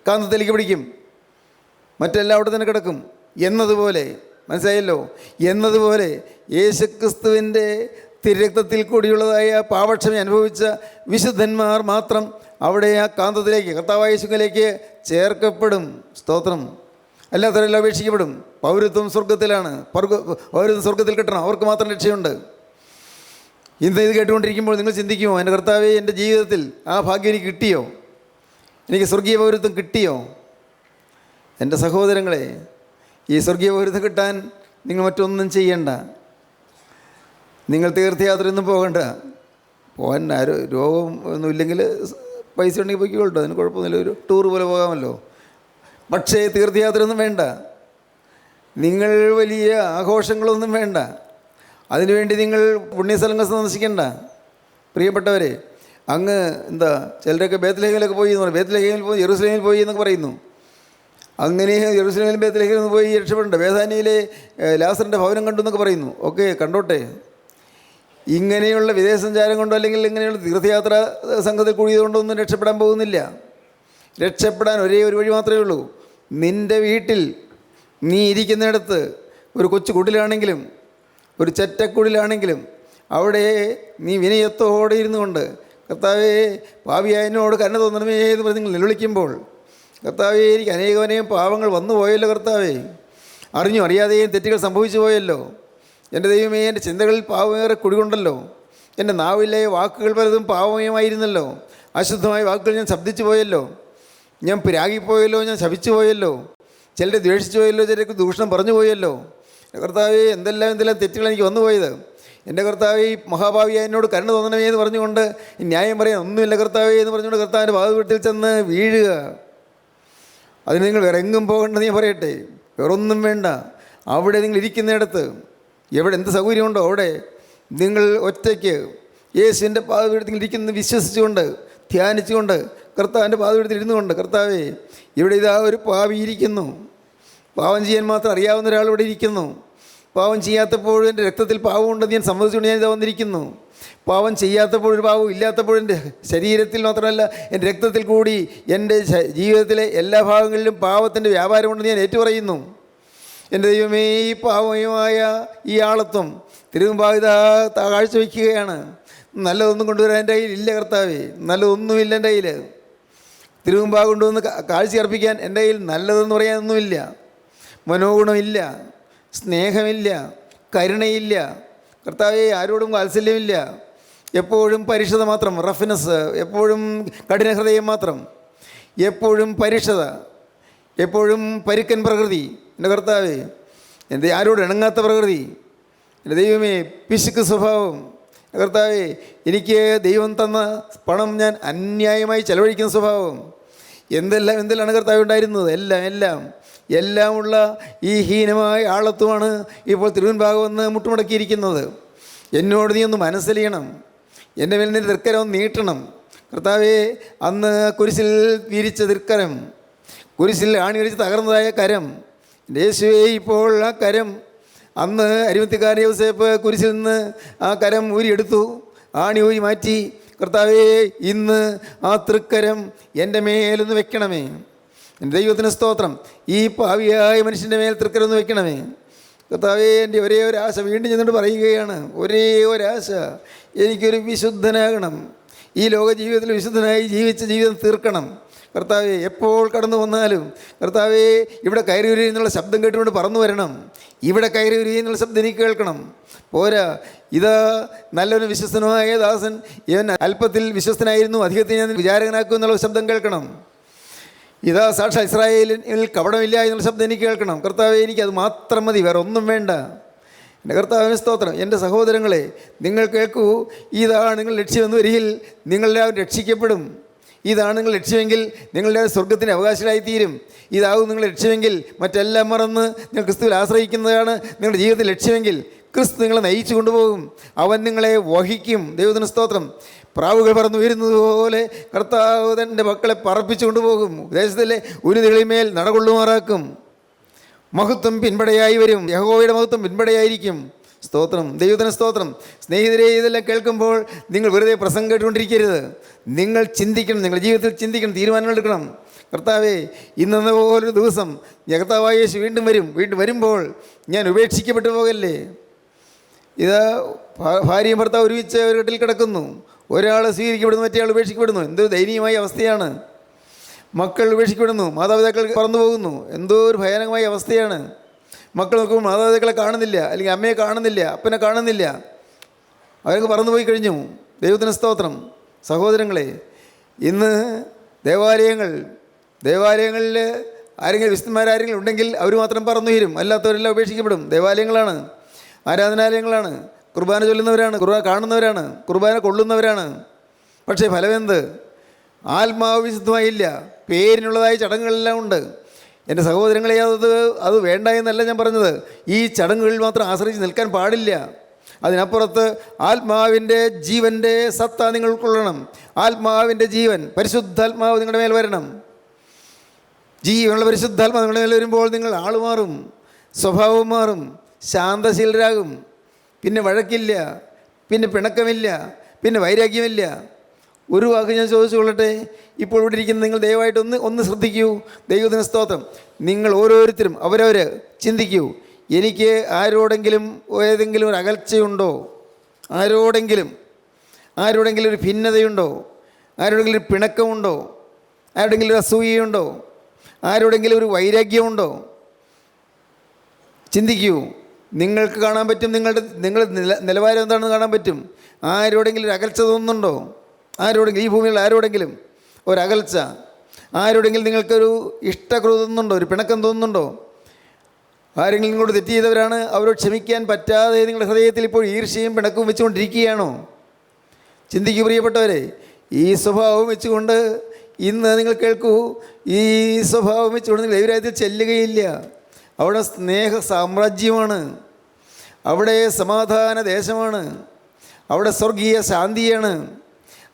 കാന്തത്തിലേക്ക് പിടിക്കും, മറ്റെല്ലാം അവിടെ തന്നെ കിടക്കും. എന്നതുപോലെ, മനസ്സിലായല്ലോ, എന്നതുപോലെ യേശുക്രിസ്തുവിൻ്റെ തിരക്തത്തിൽ കൂടിയുള്ളതായ പാപക്ഷമ അനുഭവിച്ച വിശുദ്ധന്മാർ മാത്രം അവിടെ ആ കാന്തത്തിലേക്ക്, കർത്താവായ യേശുവിലേക്ക് ചേർക്കപ്പെടും. സ്തോത്രം. അല്ലാത്തവരെല്ലാം ഉപേക്ഷിക്കപ്പെടും. പൗരത്വം സ്വർഗത്തിലാണ്. പൗരത്വം സ്വർഗത്തിൽ കിട്ടണം. അവർക്ക് മാത്രം രക്ഷയുണ്ട്. ഇന്ന് ഇത് കേട്ടുകൊണ്ടിരിക്കുമ്പോൾ നിങ്ങൾ ചിന്തിക്കുമോ, എൻ്റെ കർത്താവേ, എൻ്റെ ജീവിതത്തിൽ ആ ഭാഗ്യം എനിക്ക് കിട്ടിയോ? എനിക്ക് സ്വർഗീയ പൗരത്വം കിട്ടിയോ? എൻ്റെ സഹോദരങ്ങളെ, ഈ സ്വർഗീയ പൗരത്വം കിട്ടാൻ നിങ്ങൾ മറ്റൊന്നും ചെയ്യണ്ട. നിങ്ങൾ തീർത്ഥയാത്രയൊന്നും പോകണ്ട. പോകാൻ രോഗം ഒന്നും ഇല്ലെങ്കിൽ പൈസ ഉണ്ടെങ്കിൽ പോയിക്കോട്ടോ, അതിന് കുഴപ്പമൊന്നുമില്ല, ഒരു ടൂർ പോലെ പോകാമല്ലോ. പക്ഷേ തീർത്ഥയാത്രയൊന്നും വേണ്ട. നിങ്ങൾ വലിയ ആഘോഷങ്ങളൊന്നും വേണ്ട. അതിനുവേണ്ടി നിങ്ങൾ പുണ്യസ്ഥലങ്ങൾ സന്ദർശിക്കേണ്ട. പ്രിയപ്പെട്ടവരെ, അങ്ങ് ചിലരൊക്കെ ബേത്ലഹേമിലൊക്കെ പോയി എന്ന് പറയും. ബേത്ലഹേമിൽ പോയി, യെരൂശലേമിൽ പോയി എന്നൊക്കെ പറയുന്നു. അങ്ങനെ യെരൂശലേമിലും ബേത്ലഹേമിൽ പോയി രക്ഷപ്പെടേണ്ട. ബേഥാനിയിലെ ലാസറിൻ്റെ ഭവനം കണ്ടു എന്നൊക്കെ പറയുന്നു. ഓക്കെ, കണ്ടോട്ടെ. ഇങ്ങനെയുള്ള വിദേശസഞ്ചാരം കൊണ്ടോ അല്ലെങ്കിൽ ഇങ്ങനെയുള്ള തീർത്ഥയാത്ര സംഘത്തിൽ കൂടിയതുകൊണ്ടൊന്നും രക്ഷപ്പെടാൻ പോകുന്നില്ല. രക്ഷപ്പെടാൻ ഒരേ ഒരു വഴി മാത്രമേ ഉള്ളൂ. നിൻ്റെ വീട്ടിൽ നീ ഇരിക്കുന്നിടത്ത് ഒരു കൊച്ചു കുടിലാണെങ്കിലും ഒരു ചെറ്റക്കുടിലാണെങ്കിലും അവിടെ നീ വിനയത്തോടെ ഇരുന്നു കൊണ്ട് കർത്താവേ പാപിയായ എന്നോട് കരുണ തോന്നണമേ എന്ന് പറഞ്ഞ് നിങ്ങൾ നിലവിളിക്കുമ്പോൾ, കർത്താവേ എനിക്ക് അനേകം പാവങ്ങൾ വന്നു പോയല്ലോ, കർത്താവേ അറിഞ്ഞു അറിയാതെയും തെറ്റുകൾ സംഭവിച്ചു പോയല്ലോ, എൻ്റെ ദൈവമേ എൻ്റെ ചിന്തകളിൽ പാവമേറെ കുടികൊണ്ടല്ലോ, എൻ്റെ നാവിലെ വാക്കുകൾ പലതും പാവമയമായിരുന്നല്ലോ, അശുദ്ധമായ വാക്കുകൾ ഞാൻ ശബ്ദിച്ചു പോയല്ലോ, ഞാൻ പിരാഗിപ്പോയല്ലോ, ഞാൻ ശപിച്ചു പോയല്ലോ, ചിലരെ ദ്വേഷിച്ചു പോയല്ലോ, ചിലർക്ക് ദൂഷണം പറഞ്ഞു പോയല്ലോ. കർത്താവേ എന്തെല്ലാം തെറ്റുകൾ എനിക്ക് വന്നു പോയത്. എൻ്റെ കർത്താവേ ഈ മഹാഭാവിയായ എന്നോട് കരുണ തോന്നണമേ എന്ന് പറഞ്ഞുകൊണ്ട് ന്യായം പറയാൻ ഒന്നുമില്ല കർത്താവേ എന്ന് പറഞ്ഞുകൊണ്ട് കർത്താവിൻ്റെ പാദപീഠത്തിൽ ചെന്ന് വീഴുക. അതിന് നിങ്ങൾ വേറെ എങ്ങും പോകേണ്ടെന്ന് ഞാൻ പറയട്ടെ. വേറൊന്നും വേണ്ട. അവിടെ നിങ്ങൾ ഇരിക്കുന്നിടത്ത് എവിടെ എന്ത് സൗകര്യമുണ്ടോ അവിടെ നിങ്ങൾ ഒറ്റയ്ക്ക് യേശുവിൻ്റെ പാദപീഠത്തിൽ ഇരിക്കുന്നത് വിശ്വസിച്ചുകൊണ്ട് ധ്യാനിച്ചുകൊണ്ട് കർത്താവിൻ്റെ പാദപീഠത്തിൽ ഇരുന്നു കൊണ്ട്, കർത്താവേ ഇവിടെ ഇതാ ഒരു പാവി ഇരിക്കുന്നു, പാവം ചെയ്യാൻ മാത്രം അറിയാവുന്ന ഒരാൾ ഇവിടെ ഇരിക്കുന്നു, പാവം ചെയ്യാത്തപ്പോഴും എൻ്റെ രക്തത്തിൽ പാവമുണ്ടെന്ന് ഞാൻ സമ്മതിച്ചുകൊണ്ട് ഞാൻ ഇതാ വന്നിരിക്കുന്നു, പാവം ചെയ്യാത്തപ്പോഴൊരു പാവം ഇല്ലാത്തപ്പോഴും എൻ്റെ ശരീരത്തിൽ മാത്രമല്ല എൻ്റെ രക്തത്തിൽ കൂടി എൻ്റെ ജീവിതത്തിലെ എല്ലാ ഭാഗങ്ങളിലും പാവത്തിൻ്റെ വ്യാപാരമുണ്ടെന്ന് ഞാൻ ഏറ്റുപറയുന്നു. എൻ്റെ ദൈവമേ ഈ പാവമയമായ ഈ ആളത്വം തിരുമുമ്പാകെ കാഴ്ചവെക്കുകയാണ്. നല്ലതൊന്നും കൊണ്ടുവരാൻ എൻ്റെ കയ്യിൽ ഇല്ല കർത്താവേ, നല്ലതൊന്നുമില്ല എൻ്റെ കയ്യിൽ. തിരുമുമ്പാകെ കൊണ്ടുവന്ന് കാഴ്ച അർപ്പിക്കാൻ എൻ്റെ കയ്യിൽ നല്ലതെന്ന് പറയാനൊന്നുമില്ല. മനോഗുണമില്ല, സ്നേഹമില്ല, കരുണയില്ല കർത്താവേ, ആരോടും വാത്സല്യമില്ല, എപ്പോഴും പരിഷത മാത്രം, റഫ്നെസ്, എപ്പോഴും കഠിന ഹൃദയം മാത്രം, എപ്പോഴും പരിഷത, എപ്പോഴും പരുക്കൻ പ്രകൃതി. എൻ്റെ കർത്താവേ, എൻ്റെ ആരോട് ഇണങ്ങാത്ത പ്രകൃതി, എൻ്റെ ദൈവമേ പിശുക്ക് സ്വഭാവം. കർത്താവേ എനിക്ക് ദൈവം തന്ന പണം ഞാൻ അന്യായമായി ചെലവഴിക്കുന്ന സ്വഭാവം, എന്തെല്ലാം കർത്താവ് ഉണ്ടായിരുന്നത്, എല്ലാം ഉള്ള ഈ ഹീനമായ ആളത്വമാണ് ഇപ്പോൾ തിരുവൻഭാഗം വന്ന് മുട്ടുമടക്കിയിരിക്കുന്നത്. എന്നോട് നീ ഒന്ന് മനസ്സലിയണം, എൻ്റെ മേൽ നിൻ്റെ തൃക്കരം നീട്ടണം കർത്താവേ. അന്ന് കുരിശിൽ വിരിച്ച തൃക്കരം, കുരിശിൽ ആണി അടിച്ച് തകർന്നതായ കരം, യേശുവേ ഇപ്പോൾ ആ കരം, അന്ന് അരിമത്തിക്കാരൻ യോസേപ്പ് കുരിശിൽ നിന്ന് ആ കരം ഊരിയെടുത്തു, ആണി ഊരി മാറ്റി. കർത്താവേ ഇന്ന് ആ തൃക്കരം എൻ്റെ മേലൊന്ന് വെക്കണമേ. എൻ്റെ ദൈവത്തിന് സ്തോത്രം. ഈ പാവിയായ മനുഷ്യൻ്റെ മേൽ തൃക്കരം ഒന്ന് വെക്കണമേ കർത്താവേ. എൻ്റെ ഒരേ ഒരു ആശ വീണ്ടും ചെന്നിട്ട് പറയുകയാണ്, ഒരേ ഒരാശ, എനിക്കൊരു വിശുദ്ധനാകണം, ഈ ലോക ജീവിതത്തിൽ വിശുദ്ധനായി ജീവിച്ച ജീവിതം തീർക്കണം കർത്താവേ. എപ്പോൾ കടന്നു വന്നാലും കർത്താവേ ഇവിടെ കയറി വരിക എന്നുള്ള ശബ്ദം കേട്ടുകൊണ്ട് പറന്നു വരണം, ഇവിടെ കയറി വരിക എന്നുള്ള ശബ്ദം എനിക്ക് കേൾക്കണം. പോരാ, ഇതാ നല്ലൊരു വിശ്വസ്തനുമായ ദാസൻ, ഇവൻ അല്പത്തിൽ വിശ്വസ്തനായിരുന്നു, അധികത്തിൽ ഞാൻ വിചാരകനാക്കും എന്നുള്ള ശബ്ദം കേൾക്കണം. ഇതാ സാക്ഷാ ഇസ്രായേലിൽ കപടമില്ല എന്നുള്ള ശബ്ദം എനിക്ക് കേൾക്കണം കർത്താവേ. എനിക്കത് മാത്രം മതി, വേറെ ഒന്നും വേണ്ട. എൻ്റെ കർത്താവിന് സ്തോത്രം. എൻ്റെ സഹോദരങ്ങളെ, നിങ്ങൾ കേൾക്കൂ, ഇതാണ് നിങ്ങൾ ലക്ഷ്യമെന്ന് വരികിൽ നിങ്ങളെല്ലാവരും രക്ഷിക്കപ്പെടും. ഇതാണ് നിങ്ങൾ ലക്ഷ്യമെങ്കിൽ നിങ്ങളുടെ സ്വർഗത്തിൻ്റെ അവകാശികളായിത്തീരും. ഇതാവും നിങ്ങൾ ലക്ഷ്യമെങ്കിൽ മറ്റെല്ലാം മറന്ന് നിങ്ങൾ ക്രിസ്തുവിൽ ആശ്രയിക്കുന്നതാണ് നിങ്ങളുടെ ജീവിതത്തിൽ ലക്ഷ്യമെങ്കിൽ ക്രിസ്തു നിങ്ങളെ നയിച്ചു കൊണ്ടുപോകും. അവൻ നിങ്ങളെ വഹിക്കും. ദൈവത്തിന് സ്തോത്രം. പ്രാവുകൾ പറന്നു വരുന്നത് പോലെ കർത്താവ് തൻ്റെ മക്കളെ പറപ്പിച്ചു കൊണ്ടുപോകും. ദേശത്തിലെ ഉന്നതികളിന്മേൽ നടകൊള്ളുമാറാക്കും. മഹത്വം പിൻപടയായി വരും. യഹോവയുടെ മഹത്വം പിൻപടയായിരിക്കും. സ്തോത്രം, ദൈവത്തിന് സ്തോത്രം. സ്നേഹിതരെ, ഇതെല്ലാം കേൾക്കുമ്പോൾ നിങ്ങൾ വെറുതെ പ്രസംഗം കേട്ടുകൊണ്ടിരിക്കരുത്. നിങ്ങൾ ചിന്തിക്കണം, നിങ്ങളുടെ ജീവിതത്തിൽ ചിന്തിക്കണം, തീരുമാനങ്ങൾ എടുക്കണം. കർത്താവേ, ഇന്നെന്ന പോലൊരു ദിവസം കർത്താവായ യേശു വീണ്ടും വരുമ്പോൾ ഞാൻ ഉപേക്ഷിക്കപ്പെട്ടു പോകല്ലേ. ഇതാ ഭാര്യയും ഭർത്താവ് ഒരുമിച്ച് ഒരു വീട്ടിൽ കിടക്കുന്നു. ഒരാൾ സ്വീകരിക്കപ്പെടുന്നു, മറ്റേ ആൾ ഉപേക്ഷിക്കപ്പെടുന്നു. എന്തൊരു ദയനീയമായ അവസ്ഥയാണ്. മക്കൾ ഉപേക്ഷിക്കപ്പെടുന്നു, മാതാപിതാക്കൾ പറന്നു പോകുന്നു. എന്തോ ഒരു ഭയാനകമായ അവസ്ഥയാണ്. മക്കൾ നോക്കുമ്പോൾ മാതാപിതാക്കളെ കാണുന്നില്ല, അല്ലെങ്കിൽ അമ്മയെ കാണുന്നില്ല, അപ്പനെ കാണുന്നില്ല, അവരൊക്കെ പറന്നുപോയി കഴിഞ്ഞു. ദൈവത്തിന് സ്തോത്രം. സഹോദരങ്ങളെ, ഇന്ന് ദേവാലയങ്ങളിൽ ആരെങ്കിലും വിശുദ്ധന്മാരാരെങ്കിലും ഉണ്ടെങ്കിൽ അവർ മാത്രം പറന്നുയരും, അല്ലാത്തവരെല്ലാം ഉപേക്ഷിക്കപ്പെടും. ദേവാലയങ്ങളാണ്, ആരാധനാലയങ്ങളാണ്, കുർബാന ചൊല്ലുന്നവരാണ്, കുർബാന കാണുന്നവരാണ്, കുർബാന കൊള്ളുന്നവരാണ്. പക്ഷേ ഫലമെന്ത്? ആത്മാവ് വിശുദ്ധമായില്ല. പേരിനുള്ളതായ ചടങ്ങുകളെല്ലാം ഉണ്ട്. എൻ്റെ സഹോദരങ്ങളെ, അത് വേണ്ട എന്നല്ല ഞാൻ പറഞ്ഞത്. ഈ ചടങ്ങുകളിൽ മാത്രം ആശ്രയിച്ച് നിൽക്കാൻ പാടില്ല. അതിനപ്പുറത്ത് ആത്മാവിൻ്റെ ജീവൻ്റെ സത്ത നിങ്ങൾ ഉൾക്കൊള്ളണം. ആത്മാവിൻ്റെ ജീവൻ, പരിശുദ്ധാത്മാവ് നിങ്ങളുടെ മേൽ വരണം. ജീവനുള്ള പരിശുദ്ധാത്മാവ് നിങ്ങളുടെ മേൽ വരുമ്പോൾ നിങ്ങൾ ആൾ മാറും, സ്വഭാവം മാറും, ശാന്തശീലരാകും. പിന്നെ വഴക്കില്ല, പിന്നെ പിണക്കമില്ല, പിന്നെ വൈരാഗ്യമില്ല. ഒരു വാക്ക് ഞാൻ ചോദിച്ചു കൊള്ളട്ടെ. ഇപ്പോൾ ഇവിടെ ഇരിക്കുന്ന നിങ്ങൾ ദയവായിട്ട് ഒന്ന് ശ്രദ്ധിക്കൂ. ദൈവത്തിന് സ്തോത്രം. നിങ്ങൾ ഓരോരുത്തരും അവരവർ ചിന്തിക്കൂ. എനിക്ക് ആരോടെങ്കിലും ഏതെങ്കിലും ഒരു അകൽച്ചയുണ്ടോ? ആരോടെങ്കിലും ഒരു ഭിന്നതയുണ്ടോ? ആരോടെങ്കിലും ഒരു പിണക്കമുണ്ടോ? ആരോടെങ്കിലും ഒരു അസൂയയുണ്ടോ? ആരോടെങ്കിലും ഒരു വൈരാഗ്യമുണ്ടോ? ചിന്തിക്കൂ. നിങ്ങൾക്ക് കാണാൻ പറ്റും, നിങ്ങളുടെ നിലവാരം എന്താണെന്ന് കാണാൻ പറ്റും. ആരോടെങ്കിലും ഒരു അകൽച്ച തോന്നുന്നുണ്ടോ? ആരോടെങ്കിലും, ഈ ഭൂമിയിൽ ആരോടെങ്കിലും ഒരകൽച്ച, ആരോടെങ്കിലും നിങ്ങൾക്കൊരു ഇഷ്ടക്കുറവ് തോന്നുന്നുണ്ടോ? ഒരു പിണക്കം തോന്നുന്നുണ്ടോ? ആരെങ്കിലും നിങ്ങളോട് തെറ്റ് ചെയ്തവരാണ്, അവരോട് ക്ഷമിക്കാൻ പറ്റാതെ നിങ്ങളുടെ ഹൃദയത്തിൽ ഇപ്പോൾ ഈർഷ്യയും പിണക്കവും വെച്ചുകൊണ്ടിരിക്കുകയാണോ? ചിന്തിക്കൂ പ്രിയപ്പെട്ടവരെ. ഈ സ്വഭാവം വെച്ചുകൊണ്ട് ഇന്ന് നിങ്ങൾ കേൾക്കൂ, ഈ സ്വഭാവം വെച്ചുകൊണ്ട് നിങ്ങൾ ദൈവരാജ്യത്തിൽ ചെല്ലുകയില്ല. അവിടെ സ്നേഹ സാമ്രാജ്യമാണ്, അവിടെ സമാധാന ദേശമാണ്, അവിടെ സ്വർഗീയ ശാന്തിയാണ്,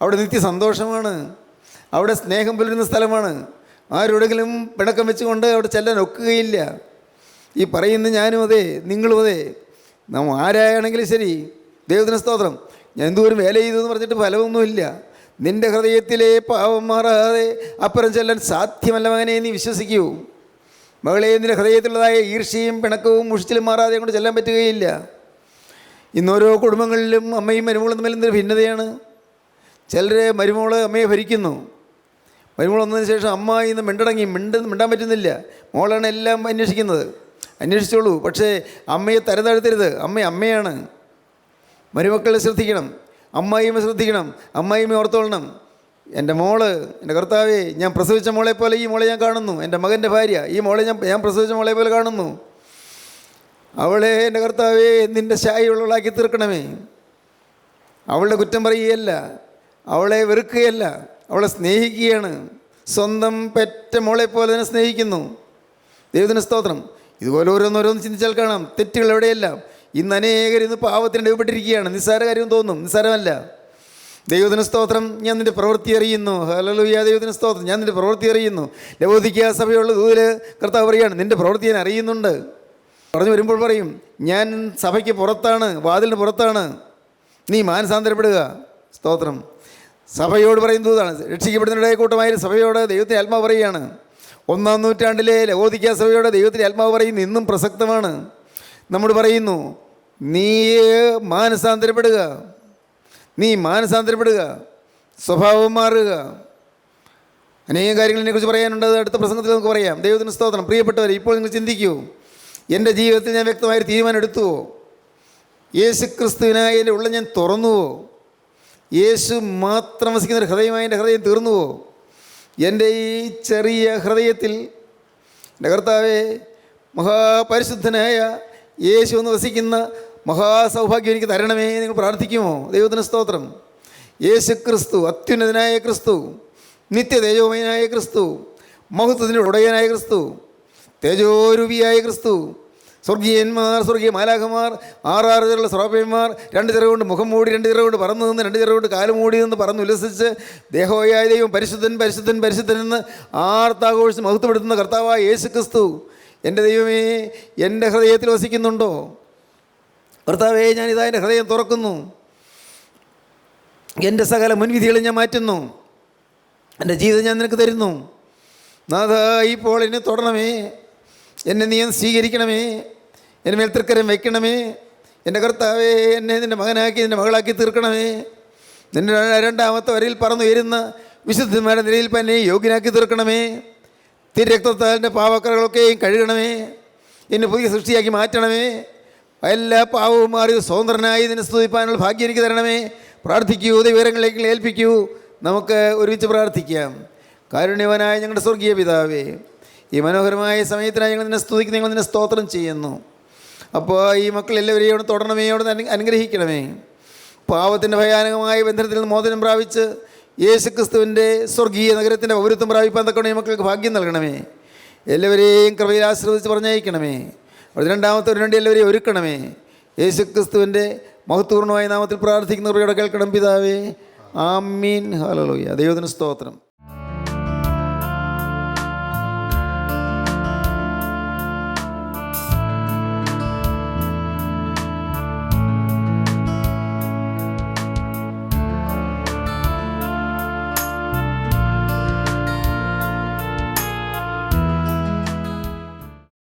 അവിടെ നിത്യസന്തോഷമാണ്, അവിടെ സ്നേഹം പുലരുന്ന സ്ഥലമാണ്. ആരോടെങ്കിലും പിണക്കം വെച്ചുകൊണ്ട് അവിടെ ചെല്ലാൻ ഒക്കുകയില്ല. ഈ പറയുന്ന ഞാനും അതെ, നിങ്ങളും അതെ. നാം ആരായാണെങ്കിലും ശരി, ദൈവത്തിന് സ്തോത്രം. ഞാൻ എന്തോരം വേല ചെയ്തെന്ന് പറഞ്ഞിട്ട് ഫലമൊന്നുമില്ല. നിൻ്റെ ഹൃദയത്തിലെ പാവം മാറാതെ അപ്പുറം ചെല്ലാൻ സാധ്യമല്ല മകനെ, നീ വിശ്വസിക്കൂ. മകളെ, നിൻ്റെ ഹൃദയത്തിലുള്ളതായ ഈർഷ്യയും പിണക്കവും മുഷിച്ചിലും മാറാതെ കൊണ്ട് ചെല്ലാൻ പറ്റുകയില്ല. ഇന്നോരോ കുടുംബങ്ങളിലും അമ്മയും മരുമകളും തമ്മിൽ എന്തൊരു ഭിന്നതയാണ്. ചിലർ മരുമോള് അമ്മയെ ഭരിക്കുന്നു. മരുമോൾ വന്നതിന് ശേഷം അമ്മ ഇന്ന് മിണ്ടാൻ പറ്റുന്നില്ല. മോളാണ് എല്ലാം അന്വേഷിക്കുന്നത്. അന്വേഷിച്ചോളൂ, പക്ഷേ അമ്മയെ തരതാഴ്ത്തരുത്. അമ്മയാണ്. മരുമക്കളെ ശ്രദ്ധിക്കണം, അമ്മായിമ്മ ശ്രദ്ധിക്കണം, അമ്മായിമ്മ ഓർത്തോളണം. എൻ്റെ മോള്, എൻ്റെ കർത്താവേ, ഞാൻ പ്രസവിച്ച മോളെ പോലെ ഈ മോളെ ഞാൻ കാണുന്നു. എൻ്റെ മകൻ്റെ ഭാര്യ, ഈ മോളെ ഞാൻ പ്രസവിച്ച മോളെ പോലെ കാണുന്നു. അവളെ എൻ്റെ കർത്താവേ നിൻ്റെ ശായിയുള്ളവളാക്കി തീർക്കണമേ. അവളുടെ കുറ്റം പറയുകയല്ല, അവളെ വെറുക്കുകയല്ല, അവളെ സ്നേഹിക്കുകയാണ്. സ്വന്തം പെറ്റ മോളെ പോലെ തന്നെ സ്നേഹിക്കുന്നു. ദൈവത്തിന് സ്തോത്രം. ഇതുപോലെ ഓരോന്നോരോന്ന് ചിന്തിച്ചാൽ കാണാം തെറ്റുകൾ എവിടെയെല്ലാം. ഇന്ന് അനേകർ ഇന്ന് പാവത്തിന് ഇടപെട്ടിരിക്കുകയാണ്. നിസ്സാര കാര്യം തോന്നും, നിസ്സാരമല്ല. ദൈവത്തിന് സ്തോത്രം. ഞാൻ നിൻ്റെ പ്രവൃത്തി അറിയുന്നു. ഹല്ലേലൂയ. ദൈവത്തിന് സ്തോത്രം. ഞാൻ നിൻ്റെ പ്രവൃത്തി അറിയുന്നു. ലവോദിക്ക സഭയുള്ള ദൂതിൽ കർത്താവ് പറയുകയാണ്, നിൻ്റെ പ്രവൃത്തി ഞാൻ അറിയുന്നുണ്ട്. പറഞ്ഞു വരുമ്പോൾ പറയും, ഞാൻ സഭയ്ക്ക് പുറത്താണ്, വാതിലിന് പുറത്താണ്, നീ മാനസാന്തരപ്പെടുക. സ്തോത്രം. സഭയോട് പറയുന്നതാണ്, രക്ഷിക്കപ്പെടുന്നവരുടെ കൂട്ടമായ സഭയോട് ദൈവത്തിൻ്റെ ആത്മാവ് പറയുകയാണ്. 1-ാം നൂറ്റാണ്ടിലെ ലവോദിക്ക സഭയോട് ദൈവത്തിൻ്റെ ആത്മാവ് പറയുന്നു, ഇന്നും പ്രസക്തമാണ്. നമ്മോട് പറയുന്നു, നീ മാനസാന്തരപ്പെടുക, നീ മാനസാന്തരപ്പെടുക, സ്വഭാവം മാറുക. അനേകം കാര്യങ്ങളെക്കുറിച്ച് പറയാനുണ്ട്. അത് അടുത്ത പ്രസംഗത്തിൽ നമുക്ക് പറയാം. ദൈവത്തിന് സ്തോത്രം. പ്രിയപ്പെട്ടവർ, ഇപ്പോൾ നിങ്ങൾ ചിന്തിക്കൂ, എൻ്റെ ജീവിതത്തിൽ ഞാൻ വ്യക്തമായൊരു തീരുമാനം എടുത്തുവോ? യേശു ക്രിസ്തുവിനായി എൻ്റെ ഉള്ളിൽ ഞാൻ തുറന്നുവോ? യേശു മാത്രം വസിക്കുന്നൊരു ഹൃദയമായി എൻ്റെ ഹൃദയം തീർന്നുവോ? എൻ്റെ ഈ ചെറിയ ഹൃദയത്തിൽ എൻ്റെ കർത്താവേ, മഹാപരിശുദ്ധനായ യേശു എന്ന് വസിക്കുന്ന മഹാസൗഭാഗ്യം എനിക്ക് തരണമേ. നിങ്ങൾ പ്രാർത്ഥിക്കുമോ? ദൈവത്തിന് സ്തോത്രം. യേശു ക്രിസ്തു, അത്യുന്നതനായ ക്രിസ്തു, നിത്യതേജോമയനായ ക്രിസ്തു, മഹത്വത്തിൻ്റെ ഉടയനായ ക്രിസ്തു, തേജോരൂപിയായ ക്രിസ്തു, സ്വർഗീയന്മാർ, സ്വർഗീയ മാലാഖമാർ, 6 ചിറകുള്ള സ്രോപന്മാർ, 2 ചിറകുകൊണ്ട് മുഖം മൂടി, 2 ചിറകുകൊണ്ട് പറന്നു നിന്ന്, 2 ചിറകുകൊണ്ട് കാല് മൂടി നിന്ന് പറന്ന് ഉല്ലസിച്ച് ദേഹോയായ ദൈവം പരിശുദ്ധൻ പരിശുദ്ധൻ പരിശുദ്ധൻ എന്ന് ആർത്താഘോഷിച്ച് മഹത്വപ്പെടുത്തുന്ന കർത്താവായ യേശു ക്രിസ്തു എൻ്റെ ദൈവമേ എൻ്റെ ഹൃദയത്തിൽ വസിക്കുന്നുണ്ടോ? കർത്താവേ, ഞാനിതാ എൻ്റെ ഹൃദയം തുറക്കുന്നു. എൻ്റെ സകല മുൻവിധികളും ഞാൻ മാറ്റുന്നു. എൻ്റെ ജീവിതം ഞാൻ നിനക്ക് തരുന്നു. നാഥ, ഇപ്പോൾ എന്നെ തൊടണമേ, എന്നെ നീ സ്വീകരിക്കണമേ, എൻ്റെ മേൽ തൃക്കരം വയ്ക്കണമേ. എൻ്റെ കർത്താവേ, എന്നെ നിൻ്റെ മകനാക്കി നിൻ്റെ മകളാക്കി തീർക്കണമേ. നിൻ്റെ 2ാമത്തെ വരയിൽ പറന്നുയരുന്ന വിശുദ്ധന്മാരുടെ നിലയിൽ എന്നെ യോഗ്യനാക്കി തീർക്കണമേ. തിരുരക്തത്താൽ എൻ്റെ പാവക്കറകളൊക്കെയും കഴുകണമേ. എന്നെ പുതിയ സൃഷ്ടിയാക്കി മാറ്റണമേ. എല്ലാ പാവവും മാറി സ്വതന്ത്രനായി നിന്നെ സ്തുതിപ്പാനുള്ള ഭാഗ്യം എനിക്ക് തരണമേ. പ്രാർത്ഥിക്കൂ, വിവരങ്ങളിലേക്ക് ഏൽപ്പിക്കൂ. നമുക്ക് ഒരുമിച്ച് പ്രാർത്ഥിക്കാം. കാരുണ്യവാനായ ഞങ്ങളുടെ സ്വർഗീയ പിതാവേ, ഈ മനോഹരമായ സമയത്തിനായി ഞങ്ങൾ നിന്നെ സ്തുതിക്കുന്നു, ഞങ്ങൾ നിന്നെ സ്തോത്രം ചെയ്യുന്നു. അപ്പോൾ ഈ മക്കൾ എല്ലാവരെയും തുടരണമേ, അവിടെ അനുഗ്രഹിക്കണമേ. പാവത്തിൻ്റെ ഭയാനകമായ ബന്ധനത്തിൽ നിന്ന് മോചനം പ്രാപിച്ച് യേശുക്രിസ്തുവിൻ്റെ സ്വർഗീയ നഗരത്തിൻ്റെ പൗരത്വം പ്രാപിപ്പാൻ തക്കൊണ്ട് ഈ മക്കൾക്ക് ഭാഗ്യം നൽകണമേ. എല്ലാവരെയും കൃപയിൽ ആശീർവദിച്ച് പറഞ്ഞയക്കണമേ. അവിടെ രണ്ടാമത്തെ വേണ്ടി എല്ലാവരെയും ഒരുക്കണമേ. യേശുക്രിസ്തുവിൻ്റെ മഹത്വപൂർണ്ണമായ നാമത്തിൽ പ്രാർത്ഥിക്കുന്നവരുടെ കേൾക്കണം പിതാവേ. ആമീൻ. ഹല്ലേലൂയ. ദൈവത്തിന് സ്തോത്രം.